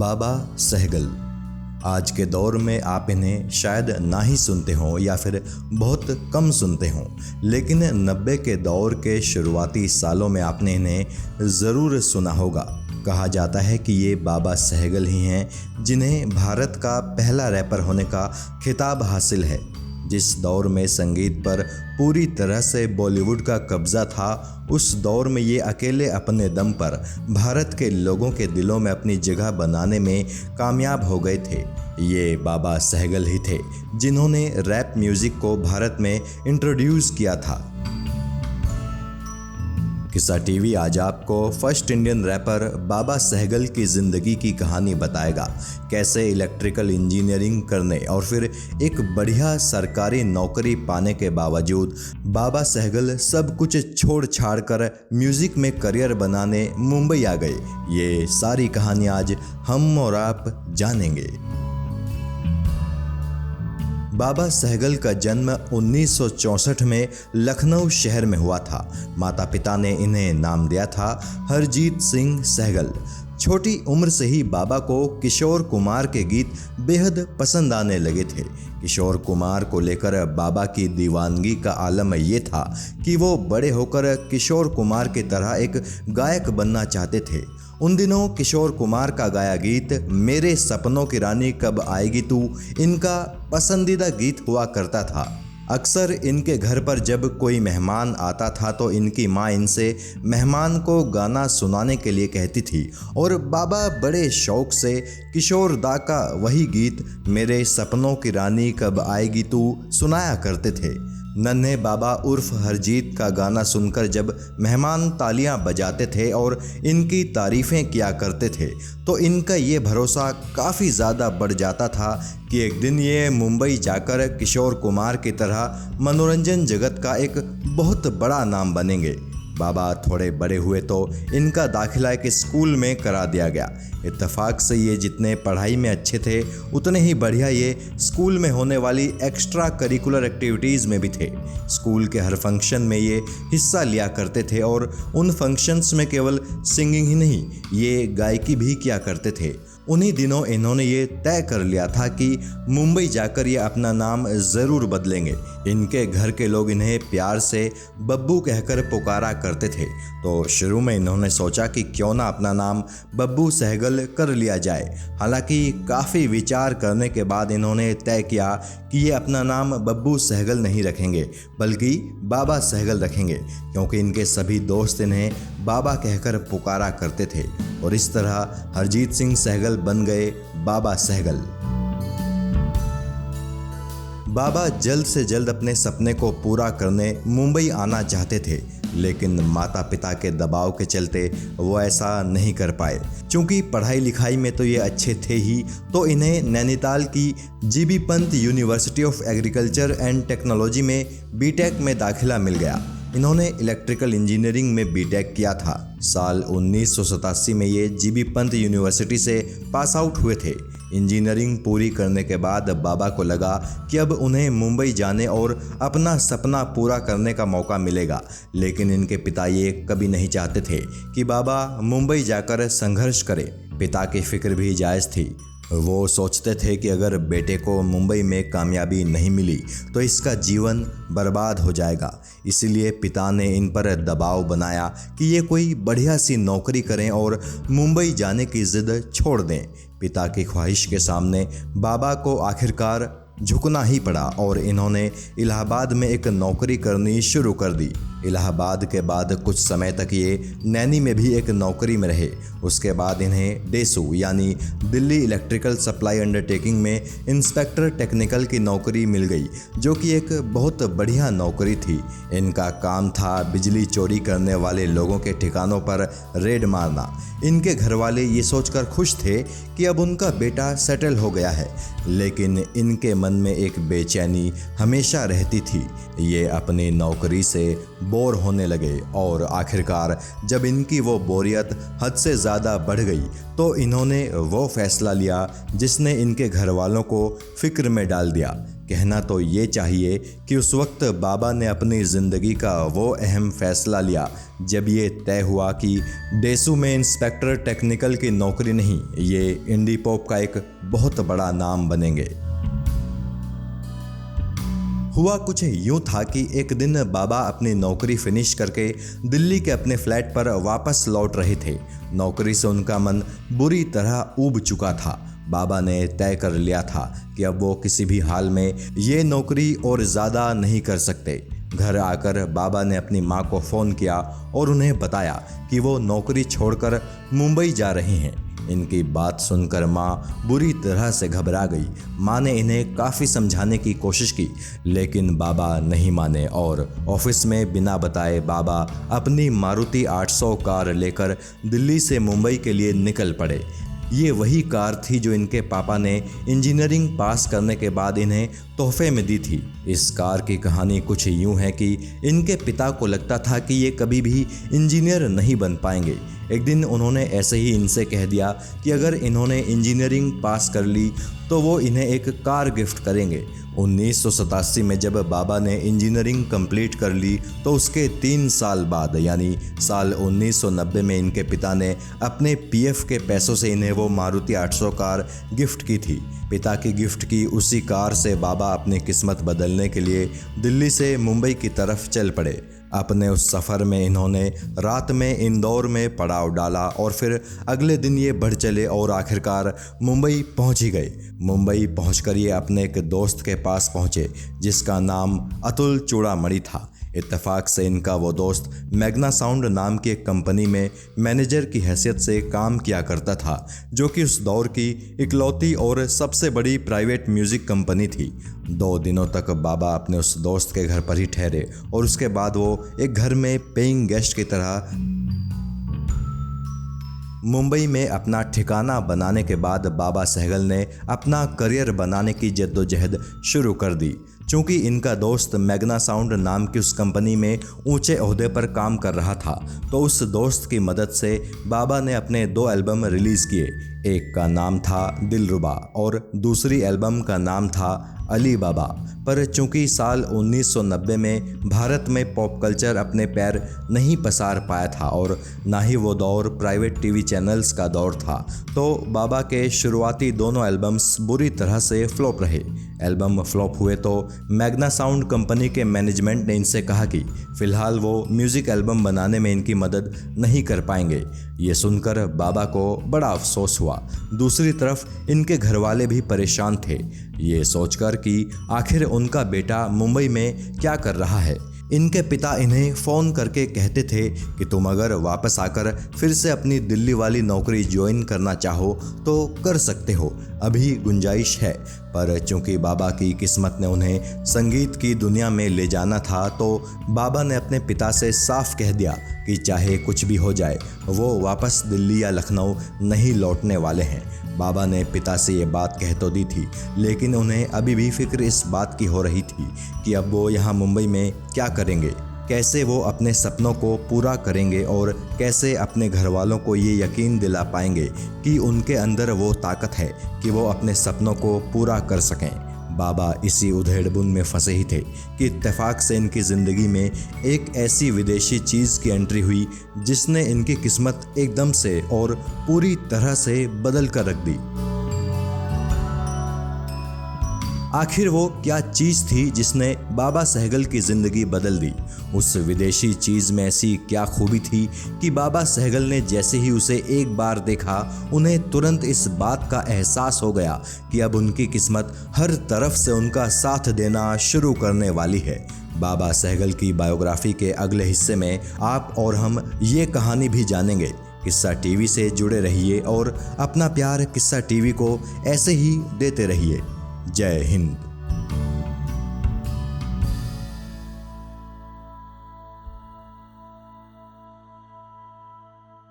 बाबा सहगल। आज के दौर में आप इन्हें शायद ना ही सुनते हों या फिर बहुत कम सुनते हों, लेकिन 90 के दौर के शुरुआती सालों में आपने इन्हें ज़रूर सुना होगा। कहा जाता है कि ये बाबा सहगल ही हैं जिन्हें भारत का पहला रैपर होने का खिताब हासिल है। जिस दौर में संगीत पर पूरी तरह से बॉलीवुड का कब्ज़ा था, उस दौर में ये अकेले अपने दम पर भारत के लोगों के दिलों में अपनी जगह बनाने में कामयाब हो गए थे। ये बाबा सहगल ही थे जिन्होंने रैप म्यूज़िक को भारत में इंट्रोड्यूस किया था। किस्सा टीवी आज आपको फर्स्ट इंडियन रैपर बाबा सहगल की ज़िंदगी की कहानी बताएगा। कैसे इलेक्ट्रिकल इंजीनियरिंग करने और फिर एक बढ़िया सरकारी नौकरी पाने के बावजूद बाबा सहगल सब कुछ छोड़ छाड़ कर म्यूज़िक में करियर बनाने मुंबई आ गए। ये सारी कहानी आज हम और आप जानेंगे। बाबा सहगल का जन्म 1964 में लखनऊ शहर में हुआ था। माता पिता ने इन्हें नाम दिया था हरजीत सिंह सहगल। छोटी उम्र से ही बाबा को किशोर कुमार के गीत बेहद पसंद आने लगे थे। किशोर कुमार को लेकर बाबा की दीवानगी का आलम ये था कि वो बड़े होकर किशोर कुमार की तरह एक गायक बनना चाहते थे। उन दिनों किशोर कुमार का गाया गीत मेरे सपनों की रानी कब आएगी तू इनका पसंदीदा गीत हुआ करता था। अक्सर इनके घर पर जब कोई मेहमान आता था तो इनकी माँ इनसे मेहमान को गाना सुनाने के लिए कहती थी और बाबा बड़े शौक से किशोर दा का वही गीत मेरे सपनों की रानी कब आएगी तू सुनाया करते थे। नन्हे बाबा उर्फ हरजीत का गाना सुनकर जब मेहमान तालियां बजाते थे और इनकी तारीफ़ें किया करते थे तो इनका ये भरोसा काफ़ी ज़्यादा बढ़ जाता था कि एक दिन ये मुंबई जाकर किशोर कुमार की तरह मनोरंजन जगत का एक बहुत बड़ा नाम बनेंगे। बाबा थोड़े बड़े हुए तो इनका दाखिला एक स्कूल में करा दिया गया। इत्तेफाक से ये जितने पढ़ाई में अच्छे थे उतने ही बढ़िया ये स्कूल में होने वाली एक्स्ट्रा करिकुलर एक्टिविटीज़ में भी थे। स्कूल के हर फंक्शन में ये हिस्सा लिया करते थे और उन फंक्शंस में केवल सिंगिंग ही नहीं, ये गायकी भी किया करते थे। उन्हीं दिनों इन्होंने ये तय कर लिया था कि मुंबई जाकर ये अपना नाम ज़रूर बदलेंगे। इनके घर के लोग इन्हें प्यार से बब्बू कहकर पुकारा करते थे, तो शुरू में इन्होंने सोचा कि क्यों ना अपना नाम बब्बू सहगल कर लिया जाए। हालांकि काफ़ी विचार करने के बाद इन्होंने तय किया कि ये अपना नाम बब्बू सहगल नहीं रखेंगे बल्कि बाबा सहगल रखेंगे, क्योंकि इनके सभी दोस्त इन्हें बाबा कहकर पुकारा करते थे और इस तरह हरजीत सिंह सहगल बन गए बाबा सहगल। बाबा जल्द से जल्द अपने सपने को पूरा करने मुंबई आना चाहते थे, लेकिन माता पिता के दबाव के चलते वो ऐसा नहीं कर पाए। चूँकि पढ़ाई लिखाई में तो ये अच्छे थे ही, तो इन्हें नैनीताल की GB Pant university of agriculture and technology में बीटेक में दाखिला मिल गया। इन्होंने इलेक्ट्रिकल इंजीनियरिंग में बीटेक किया था। साल 1987 में ये जीबी पंत यूनिवर्सिटी से पास आउट हुए थे। इंजीनियरिंग पूरी करने के बाद बाबा को लगा कि अब उन्हें मुंबई जाने और अपना सपना पूरा करने का मौका मिलेगा, लेकिन इनके पिता ये कभी नहीं चाहते थे कि बाबा मुंबई जाकर संघर्ष करें। पिता की फिक्र भी जायज़ थी। वो सोचते थे कि अगर बेटे को मुंबई में कामयाबी नहीं मिली तो इसका जीवन बर्बाद हो जाएगा। इसीलिए पिता ने इन पर दबाव बनाया कि ये कोई बढ़िया सी नौकरी करें और मुंबई जाने की ज़िद छोड़ दें। पिता की ख्वाहिश के सामने बाबा को आखिरकार झुकना ही पड़ा और इन्होंने इलाहाबाद में एक नौकरी करनी शुरू कर दी। इलाहाबाद के बाद कुछ समय तक ये नैनी में भी एक नौकरी में रहे। उसके बाद इन्हें डेसू यानी दिल्ली इलेक्ट्रिकल सप्लाई अंडरटेकिंग में इंस्पेक्टर टेक्निकल की नौकरी मिल गई, जो कि एक बहुत बढ़िया नौकरी थी। इनका काम था बिजली चोरी करने वाले लोगों के ठिकानों पर रेड मारना। इनके घरवाले ये सोचकर खुश थे कि अब उनका बेटा सेटल हो गया है, लेकिन इनके मन में एक बेचैनी हमेशा रहती थी। ये अपनी नौकरी से बोर होने लगे और आखिरकार जब इनकी वो बोरियत हद से ज़्यादा बढ़ गई तो इन्होंने वो फैसला लिया जिसने इनके घर वालों को फिक्र में डाल दिया। कहना तो ये चाहिए कि उस वक्त बाबा ने अपनी ज़िंदगी का वो अहम फैसला लिया जब ये तय हुआ कि डेसू में इंस्पेक्टर टेक्निकल की नौकरी नहीं, ये इंडी पॉप का एक बहुत बड़ा नाम बनेंगे। हुआ कुछ यूं था कि एक दिन बाबा अपनी नौकरी फिनिश करके दिल्ली के अपने फ्लैट पर वापस लौट रहे थे। नौकरी से उनका मन बुरी तरह ऊब चुका था। बाबा ने तय कर लिया था कि अब वो किसी भी हाल में ये नौकरी और ज़्यादा नहीं कर सकते। घर आकर बाबा ने अपनी माँ को फ़ोन किया और उन्हें बताया कि वो नौकरी छोड़कर मुंबई जा रहे हैं। इनकी बात सुनकर माँ बुरी तरह से घबरा गई। माँ ने इन्हें काफ़ी समझाने की कोशिश की, लेकिन बाबा नहीं माने और ऑफिस में बिना बताए बाबा अपनी मारुति 800 कार लेकर दिल्ली से मुंबई के लिए निकल पड़े। ये वही कार थी जो इनके पापा ने इंजीनियरिंग पास करने के बाद इन्हें तोहफे में दी थी। इस कार की कहानी कुछ यूं है कि इनके पिता को लगता था कि ये कभी भी इंजीनियर नहीं बन पाएंगे। एक दिन उन्होंने ऐसे ही इनसे कह दिया कि अगर इन्होंने इंजीनियरिंग पास कर ली तो वो इन्हें एक कार गिफ्ट करेंगे। 1987 में जब बाबा ने इंजीनियरिंग कंप्लीट कर ली तो उसके 3 साल बाद यानी साल 1990 में इनके पिता ने अपने पीएफ के पैसों से इन्हें वो मारुति 800 कार गिफ्ट की थी। पिता की गिफ्ट की उसी कार से बाबा अपनी किस्मत बदलने के लिए दिल्ली से मुंबई की तरफ चल पड़े। अपने उस सफ़र में इन्होंने रात में इंदौर में पड़ाव डाला और फिर अगले दिन ये बढ़ चले और आखिरकार मुंबई पहुंच ही गए। मुंबई पहुंचकर ये अपने एक दोस्त के पास पहुंचे जिसका नाम अतुल चूड़ामणि था। इत्तेफाक से इनका वो दोस्त मैग्ना साउंड नाम की एक कंपनी में मैनेजर की हैसियत से काम किया करता था, जो कि उस दौर की इकलौती और सबसे बड़ी प्राइवेट म्यूज़िक कंपनी थी। 2 दिनों तक बाबा अपने उस दोस्त के घर पर ही ठहरे और उसके बाद वो एक घर में पेइंग गेस्ट की तरह मुंबई में अपना ठिकाना बनाने के बाद बाबा सहगल ने अपना करियर बनाने की जद्दोजहद शुरू कर दी। चूँकि इनका दोस्त मैग्ना साउंड नाम की उस कंपनी में ऊंचे ओहदे पर काम कर रहा था, तो उस दोस्त की मदद से बाबा ने अपने 2 एल्बम रिलीज़ किए। एक का नाम था दिलरुबा और दूसरी एल्बम का नाम था अली बाबा। पर चूंकि साल 1990 में भारत में पॉप कल्चर अपने पैर नहीं पसार पाया था और ना ही वो दौर प्राइवेट टीवी चैनल्स का दौर था, तो बाबा के शुरुआती दोनों एल्बम्स बुरी तरह से फ्लॉप रहे। एल्बम फ्लॉप हुए तो मैग्ना साउंड कंपनी के मैनेजमेंट ने इनसे कहा कि फ़िलहाल वो म्यूज़िक एल्बम बनाने में इनकी मदद नहीं कर पाएंगे। ये सुनकर बाबा को बड़ा अफसोस हुआ। दूसरी तरफ इनके घरवाले भी परेशान थे, ये सोचकर कि आखिर उनका बेटा मुंबई में क्या कर रहा है। इनके पिता इन्हें फ़ोन करके कहते थे कि तुम अगर वापस आकर फिर से अपनी दिल्ली वाली नौकरी ज्वाइन करना चाहो तो कर सकते हो, अभी गुंजाइश है। पर चूंकि बाबा की किस्मत ने उन्हें संगीत की दुनिया में ले जाना था, तो बाबा ने अपने पिता से साफ कह दिया कि चाहे कुछ भी हो जाए वो वापस दिल्ली या लखनऊ नहीं लौटने वाले हैं। बाबा ने पिता से ये बात कह तो दी थी, लेकिन उन्हें अभी भी फिक्र इस बात की हो रही थी कि अब वो यहाँ मुंबई में क्या करेंगे, कैसे वो अपने सपनों को पूरा करेंगे और कैसे अपने घर वालों को ये यकीन दिला पाएंगे कि उनके अंदर वो ताकत है कि वो अपने सपनों को पूरा कर सकें। बाबा इसी उधेड़बुन में फंसे ही थे कि इत्तेफाक से इनकी ज़िंदगी में एक ऐसी विदेशी चीज़ की एंट्री हुई जिसने इनकी किस्मत एकदम से और पूरी तरह से बदल कर रख दी। आखिर वो क्या चीज़ थी जिसने बाबा सहगल की ज़िंदगी बदल दी? उस विदेशी चीज़ में ऐसी क्या खूबी थी कि बाबा सहगल ने जैसे ही उसे एक बार देखा, उन्हें तुरंत इस बात का एहसास हो गया कि अब उनकी किस्मत हर तरफ से उनका साथ देना शुरू करने वाली है। बाबा सहगल की बायोग्राफी के अगले हिस्से में आप और हम ये कहानी भी जानेंगे। किस्सा टीवी से जुड़े रहिए और अपना प्यार किस्सा टीवी को ऐसे ही देते रहिए। जय हिंद।